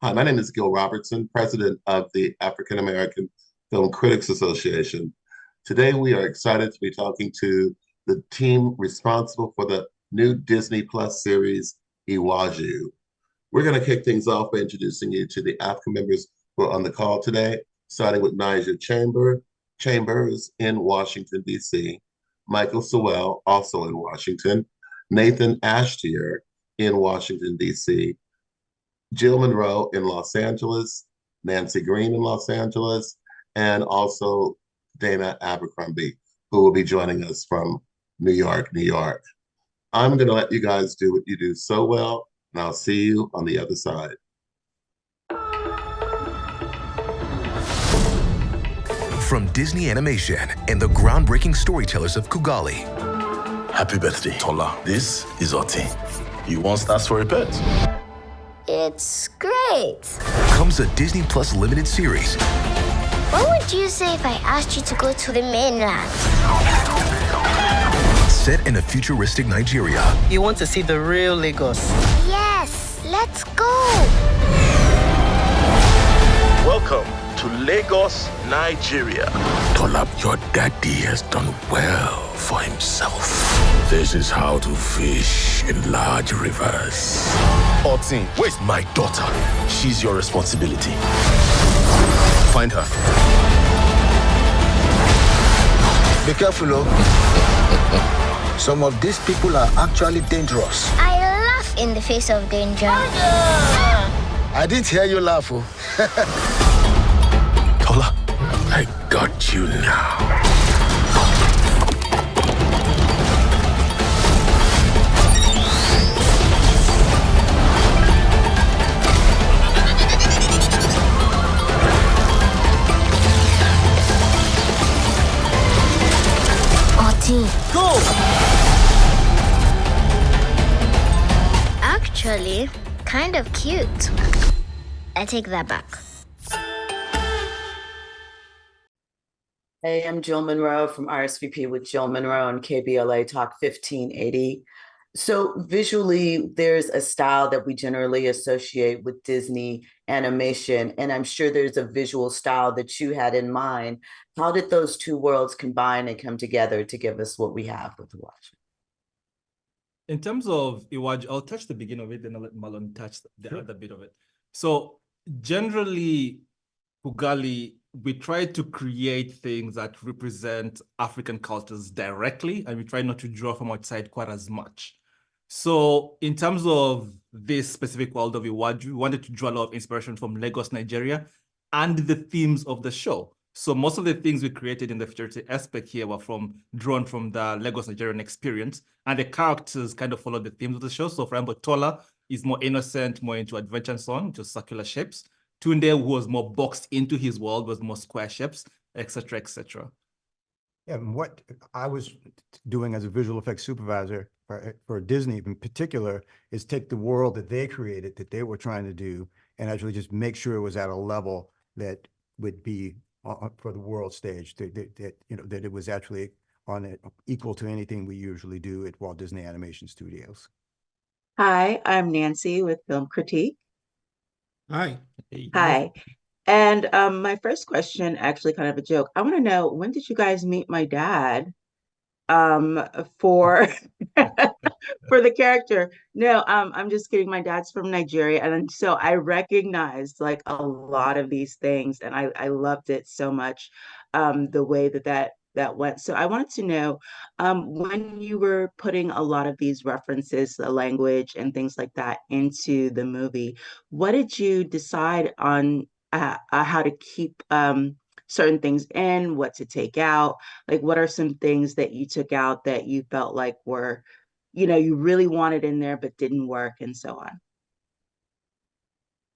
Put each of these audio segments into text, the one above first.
Hi, my name is Gil Robertson, president of the African American Film Critics Association. Today, we are excited to be talking to the team responsible for the new Disney Plus series, IWAJU. We're going to kick things off by introducing you to the AAFCA members who are on the call today, starting with Nigel Chambers in Washington, D.C., Michael Sewell, also in Washington, Nathan Ashtier in Washington, D.C., Jill Monroe in Los Angeles, Nancy Green in Los Angeles, and also Dana Abercrombie, who will be joining us from New York, New York. I'm going to let you guys do what you do so well, and I'll see you on the other side. From Disney Animation and the groundbreaking storytellers of Kugali. Happy birthday, Tola. This is Oti. You want stars for a pet? It's great. Comes a Disney Plus limited series. What would you say if I asked you to go to the mainland? Set in a futuristic Nigeria. You want to see the real Lagos? Yes, let's go. Welcome to Lagos, Nigeria. Tola, your daddy has done well for himself. This is how to fish in large rivers. Otin, where's my daughter? She's your responsibility. Find her. Be careful, oh. Some of these people are actually dangerous. I laugh in the face of danger. I didn't hear you laugh, oh. Tola, I got you now. Go! Actually, kind of cute. I take that back. Hey, I'm Jill Monroe from RSVP with Jill Monroe on KBLA Talk 1580. So visually, there's a style that we generally associate with Disney animation, and I'm sure there's a visual style that you had in mind. How did those two worlds combine and come together to give us what we have with IWAJU? In terms of IWAJU, I'll touch the beginning of it, then I'll let Marlon touch the other bit of it. So generally, Kugali, we try to create things that represent African cultures directly, and we try not to draw from outside quite as much. So in terms of this specific world of IWAJU, we wanted to draw a lot of inspiration from Lagos, Nigeria, and the themes of the show. So most of the things we created in the futuristic aspect here were drawn from the Lagos, Nigerian experience, and the characters kind of follow the themes of the show. So for example, Tola is more innocent, more into adventure and so on, just circular shapes. Tunde, who was more boxed into his world, was more square shapes, etc., etc. Yeah, and what I was doing as a visual effects supervisor for Disney in particular is take the world that they created, that they were trying to do, and actually just make sure it was at a level that would be for the world stage, that it was actually on it equal to anything we usually do at Walt Disney Animation Studios. Hi, I'm Nancy with Film Critique. Hi. Hi. And my first question, actually kind of a joke. I want to know, when did you guys meet my dad for for the character? No, I'm just kidding. My dad's from Nigeria, and so I recognized like a lot of these things, and I loved it so much, the way that went. So I wanted to know, when you were putting a lot of these references, the language and things like that into the movie, what did you decide on how to keep certain things in, what to take out? Like, what are some things that you took out that you felt like were, you really wanted in there but didn't work, and so on?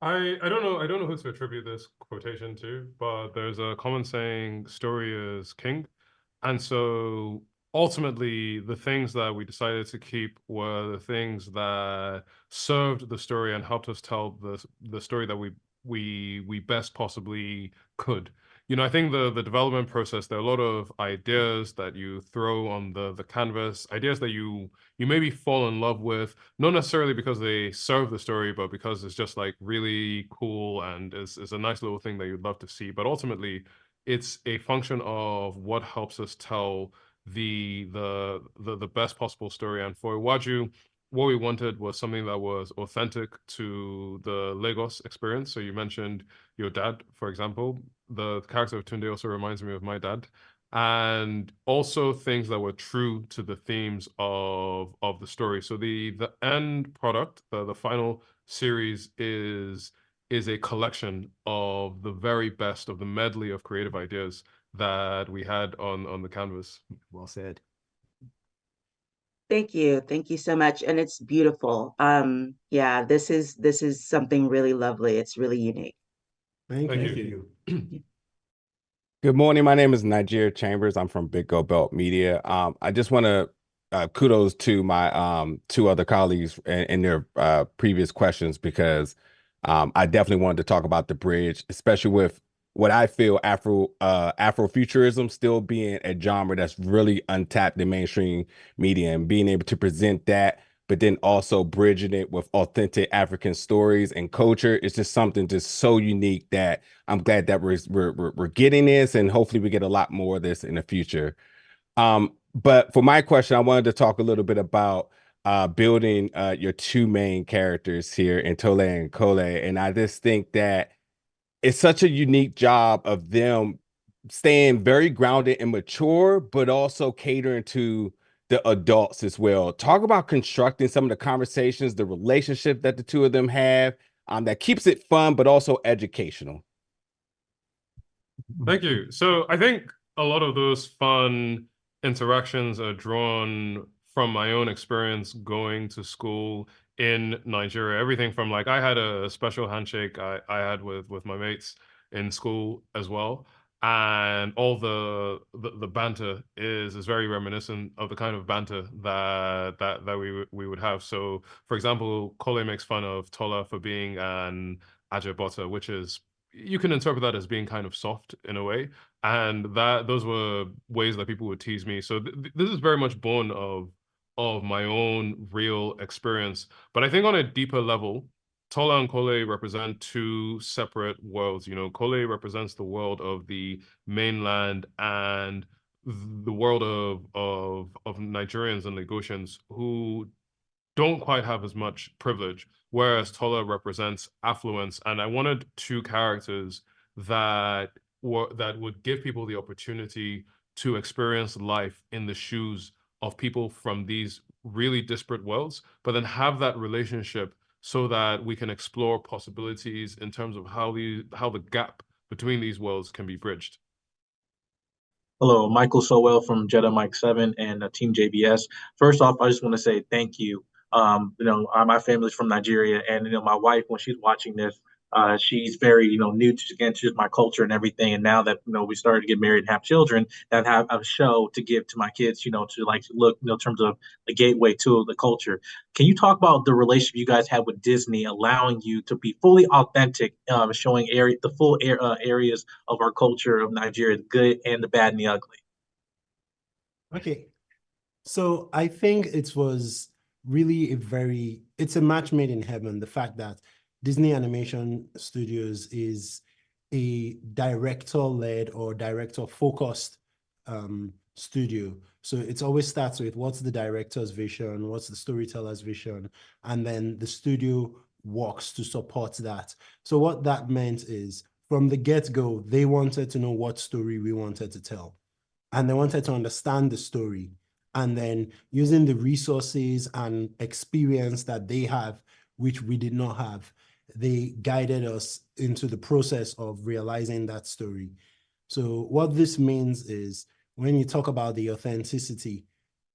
I don't know who to attribute this quotation to, but there's a common saying, story is king. And so ultimately the things that we decided to keep were the things that served the story and helped us tell the story that we best possibly could. I think the development process, there are a lot of ideas that you throw on the canvas, ideas that you maybe fall in love with, not necessarily because they serve the story, but because it's just like really cool and is a nice little thing that you'd love to see. But ultimately, it's a function of what helps us tell the best possible story. And for IWAJU, what we wanted was something that was authentic to the Lagos experience. So you mentioned your dad, for example. The character of Tunde also reminds me of my dad. And also things that were true to the themes of the story. So the end product, the final series is a collection of the very best of the medley of creative ideas that we had on the canvas. Well said. Thank you. Thank you so much. And it's beautiful. Yeah, this is something really lovely. It's really unique. Thank you. Good morning. My name is Nigeria Chambers. I'm from Big Go Belt Media. I just want to kudos to my two other colleagues in their previous questions, because I definitely wanted to talk about the bridge, especially with what I feel Afrofuturism still being a genre that's really untapped in mainstream media, and being able to present that, but then also bridging it with authentic African stories and culture. It's just something just so unique that I'm glad that we're getting this, and hopefully we get a lot more of this in the future. But for my question, I wanted to talk a little bit about building your two main characters here in Tole and Kole. And I just think that it's such a unique job of them staying very grounded and mature, but also catering to the adults as well. Talk about constructing some of the conversations, the relationship that the two of them have, that keeps it fun, but also educational. Thank you. So I think a lot of those fun interactions are drawn from my own experience going to school in Nigeria. Everything from, like, I had a special handshake I had with my mates in school as well. And all the banter is very reminiscent of the kind of banter that we would have. So, for example, Kole makes fun of Tola for being an Ajabota, which is, you can interpret that as being kind of soft in a way, and those were ways that people would tease me. So this is very much born of my own real experience. But I think on a deeper level, Tola and Kole represent two separate worlds. Kole represents the world of the mainland and the world of Nigerians and Lagosians who don't quite have as much privilege, whereas Tola represents affluence. And I wanted two characters that would give people the opportunity to experience life in the shoes of people from these really disparate worlds, but then have that relationship so that we can explore possibilities in terms of how the gap between these worlds can be bridged. Hello, Michael Sowell from Jedi Mike 7 and Team JBS. First off, I just want to say thank you. My family's from Nigeria, and my wife, when she's watching this, she's very new to my culture and everything. And now that we started to get married and have children, that have a show to give to my kids, to like look in terms of the gateway to the culture. Can you talk about the relationship you guys have with Disney, allowing you to be fully authentic, showing the full areas of our culture of Nigeria, the good and the bad and the ugly? Okay, so I think it was really it's a match made in heaven. The fact that Disney Animation Studios is a director-led or director-focused studio. So it always starts with what's the director's vision, what's the storyteller's vision, and then the studio works to support that. So what that meant is, from the get-go, they wanted to know what story we wanted to tell. And they wanted to understand the story. And then using the resources and experience that they have, which we did not have, they guided us into the process of realizing that story. So what this means is, when you talk about the authenticity,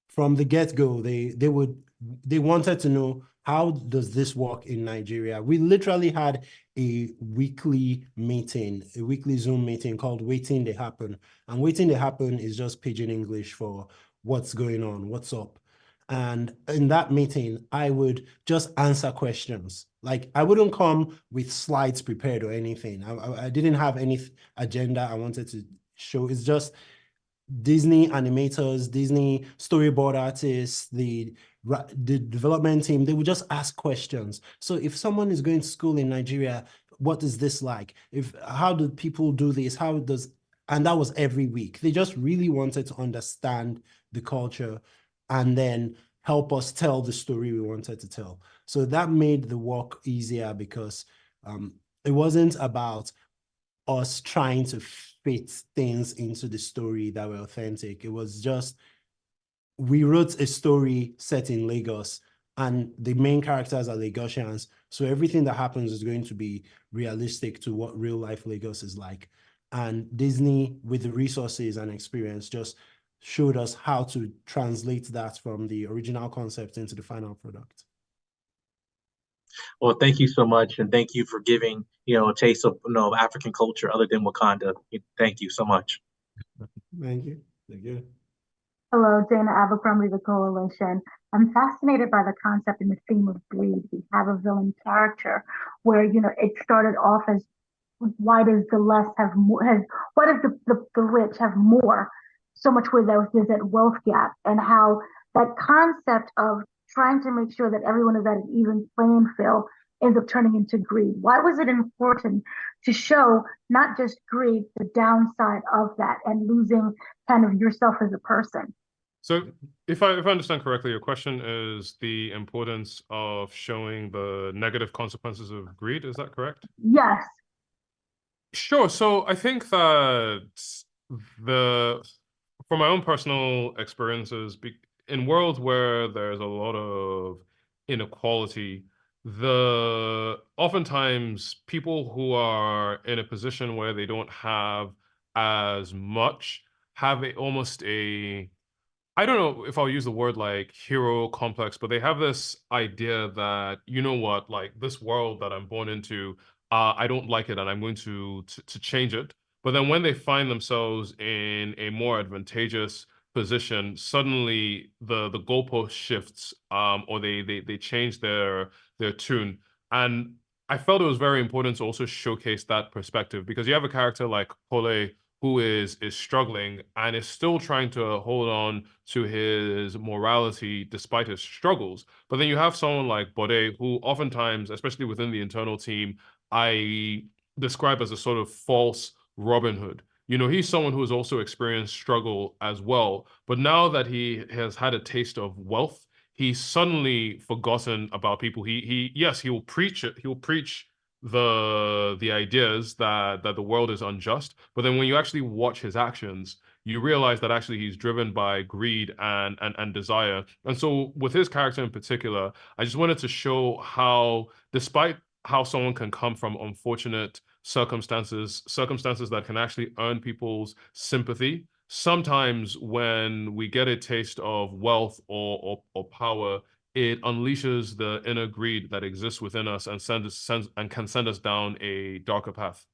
from the get-go, they wanted to know, how does this work in Nigeria? We literally had a weekly Zoom meeting called Waiting to Happen. And Waiting to Happen is just pidgin English for what's going on, what's up. And in that meeting, I would just answer questions. Like I wouldn't come with slides prepared or anything. I didn't have any agenda I wanted to show. It's just Disney animators, Disney storyboard artists, the development team, they would just ask questions. So if someone is going to school in Nigeria, what is this like? How do people do this? And that was every week. They just really wanted to understand the culture and then help us tell the story we wanted to tell. So that made the work easier because it wasn't about us trying to fit things into the story that were authentic. It was just, we wrote a story set in Lagos and the main characters are Lagosians. So everything that happens is going to be realistic to what real life Lagos is like. And Disney, with the resources and experience, just showed us how to translate that from the original concept into the final product. Well, thank you so much, and thank you for giving a taste of African culture other than Wakanda. Thank you so much. Thank you. Thank you. Hello, Dana Abercrombie, the Coalition. I'm fascinated by the concept and the theme of greed. We have a villain character where, it started off as why does the less have more, why does the rich have more? So much where there's that wealth gap, and how that concept of trying to make sure that everyone is at an even playing field ends up turning into greed. Why was it important to show not just greed, the downside of that and losing kind of yourself as a person? So if I understand correctly, your question is the importance of showing the negative consequences of greed. Is that correct? Yes. Sure. So I think that from my own personal experiences, in worlds where there's a lot of inequality, oftentimes people who are in a position where they don't have as much have almost a, I don't know if I'll use the word like hero complex, but they have this idea that, you know what, like this world that I'm born into, I don't like it and I'm going to change it. But then when they find themselves in a more advantageous position, suddenly the goalpost shifts, or they change their tune. And I felt it was very important to also showcase that perspective, because you have a character like Pole who is struggling and is still trying to hold on to his morality despite his struggles. But then you have someone like Bode, who oftentimes, especially within the internal team, I describe as a sort of false Robin Hood. He's someone who has also experienced struggle as well. But now that he has had a taste of wealth, he's suddenly forgotten about people. Yes, he will preach it. He will preach the ideas that the world is unjust, but then when you actually watch his actions, you realize that actually he's driven by greed and desire. And so with his character in particular, I just wanted to show how, despite how someone can come from unfortunate circumstances that can actually earn people's sympathy, sometimes when we get a taste of wealth or power, it unleashes the inner greed that exists within us and can send us down a darker path.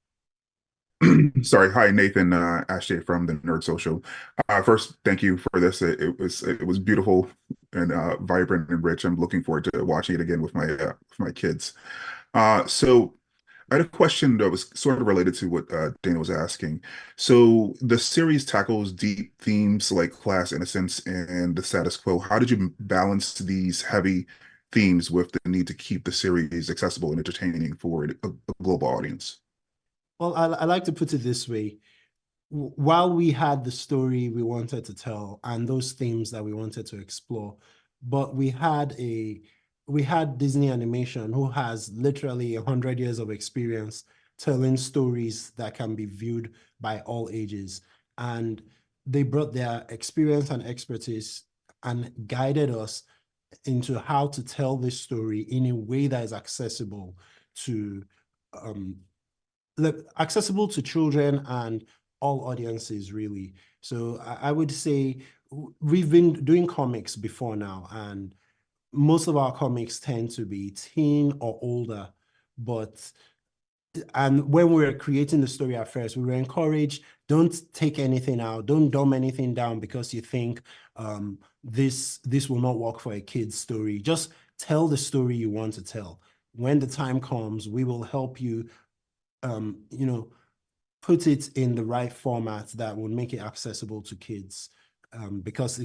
Sorry. Hi, Nathan Ashe from the Nerd Social. First, thank you for this. It was beautiful and vibrant and rich. I'm looking forward to watching it again with my kids. So I had a question that was sort of related to what Dana was asking. So the series tackles deep themes like class, innocence, and the status quo. How did you balance these heavy themes with the need to keep the series accessible and entertaining for a global audience? Well, I like to put it this way. While we had the story we wanted to tell and those themes that we wanted to explore, but we had Disney Animation, who has literally 100 years of experience telling stories that can be viewed by all ages. And they brought their experience and expertise and guided us into how to tell this story in a way that is accessible to children and all audiences, really. So I would say we've been doing comics before now, and most of our comics tend to be teen or older, but and when we were creating the story at first, we were encouraged, don't take anything out, don't dumb anything down because you think this will not work for a kid's story. Just tell the story you want to tell. When the time comes, we will help you, put it in the right format that will make it accessible to kids. Because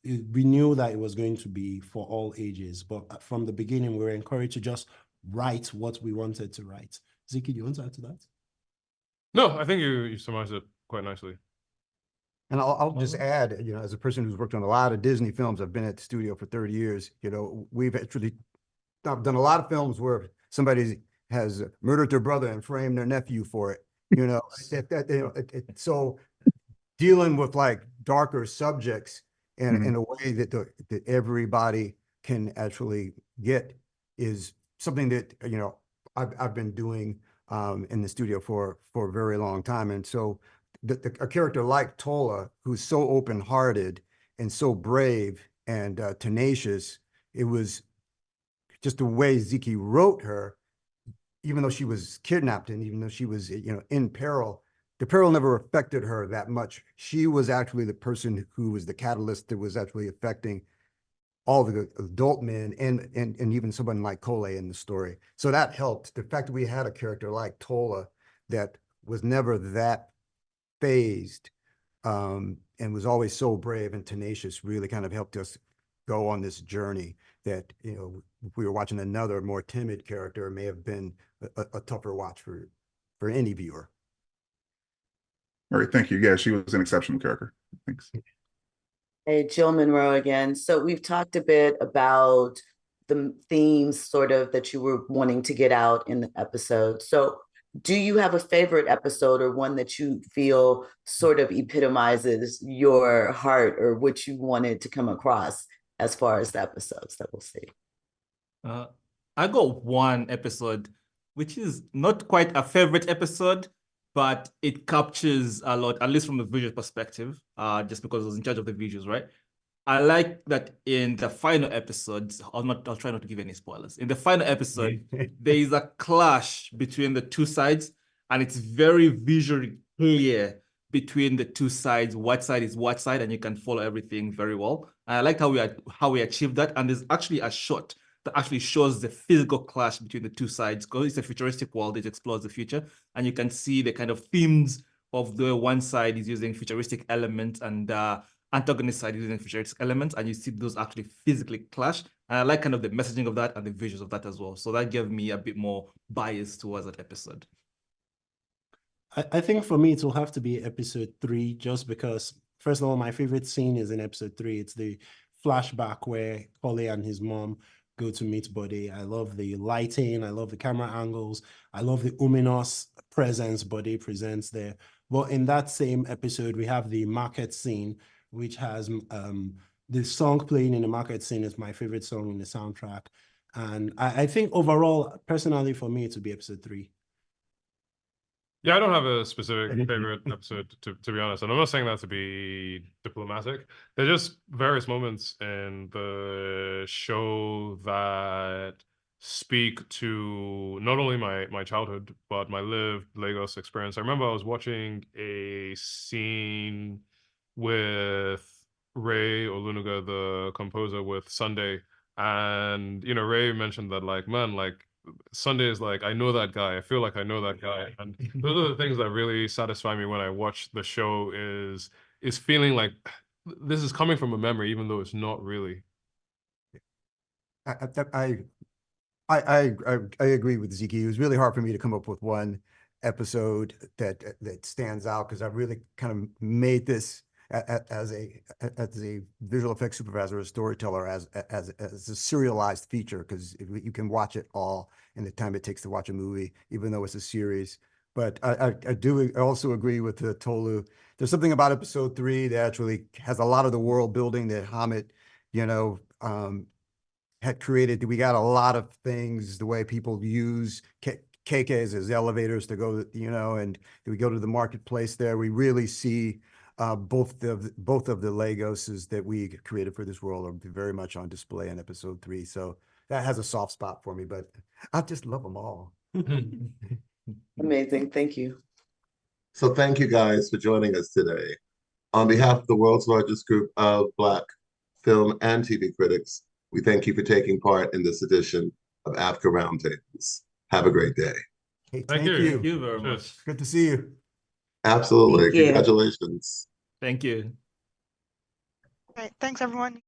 we knew that it was going to be for all ages, but from the beginning, we were encouraged to just write what we wanted to write. Ziki, do you want to add to that? No, I think you summarized it quite nicely. And I'll just add, as a person who's worked on a lot of Disney films, I've been at the studio for 30 years, we've actually done a lot of films where somebody has murdered their brother and framed their nephew for it, so dealing with like darker subjects in a way that everybody can actually get is something that, I've been doing in the studio for a very long time. And so a character like Tola, who's so open-hearted and so brave and tenacious, it was just the way Ziki wrote her, even though she was kidnapped and even though she was, in peril, the peril never affected her that much. She was actually the person who was the catalyst that was actually affecting all the adult men and even someone like Kole in the story. So that helped. The fact that we had a character like Tola that was never that phased and was always so brave and tenacious really kind of helped us go on this journey that, if we were watching another more timid character, it may have been a tougher watch for any viewer. All right, thank you. Yeah, she was an exceptional character. Thanks. Hey, Jill Monroe again. So we've talked a bit about the themes sort of that you were wanting to get out in the episode. So do you have a favorite episode or one that you feel sort of epitomizes your heart or what you wanted to come across as far as the episodes that we'll see? I got one episode, which is not quite a favorite episode, but it captures a lot, at least from the visual perspective, just because I was in charge of the visuals, right? I like that in the final episode, I'll try not to give any spoilers. In the final episode, there is a clash between the two sides, and it's very visually clear between the two sides, what side is what side, and you can follow everything very well. And I like how we achieved that. And there's actually a shot that actually shows the physical clash between the two sides, because it's a futuristic world, it explores the future, and you can see the kind of themes of the one side is using futuristic elements and antagonist side using futuristic elements, and you see those actually physically clash. And I like kind of the messaging of that and the visuals of that as well. So that gave me a bit more bias towards that episode. I think for me, it will have to be episode 3, just because, first of all, my favorite scene is in episode 3. It's the flashback where Kole and his mom go to meet Buddy. I love the lighting. I love the camera angles. I love the ominous presence Buddy presents there. But in that same episode, we have the market scene, which has the song playing in the market scene is my favorite song in the soundtrack. And I think overall, personally, for me, it would be episode 3. Yeah, I don't have a specific favorite episode, to be honest. And I'm not saying that to be diplomatic. There are just various moments in the show that speak to not only my childhood, but my lived Lagos experience. I remember I was watching a scene with Ray Olunuga, the composer, with Sunday. And, Ray mentioned that, like, man, like, Sunday is like, I know that guy. I feel like I know that guy. And those are the things that really satisfy me when I watch the show is feeling like this is coming from a memory, even though it's not really. I agree with Ziki. It was really hard for me to come up with one episode that stands out, because I really kind of made this as a visual effects supervisor, a storyteller, as a serialized feature, because you can watch it all in the time it takes to watch a movie, even though it's a series. But I also agree with Tolu. There's something about episode 3 that actually has a lot of the world building that Hamid, had created. We got a lot of things, the way people use KKs as elevators to go, and we go to the marketplace there. We really see both of the Lagoses that we created for this world are very much on display in episode 3. So that has a soft spot for me, but I just love them all. Amazing. Thank you. So thank you guys for joining us today. On behalf of the world's largest group of Black film and TV critics, we thank you for taking part in this edition of AAFCA Roundtables. Have a great day. Hey, Thank thank you. you. Thank you very much. Good to see you. Absolutely. Thank you. Congratulations. Thank you. Right. Thanks, everyone.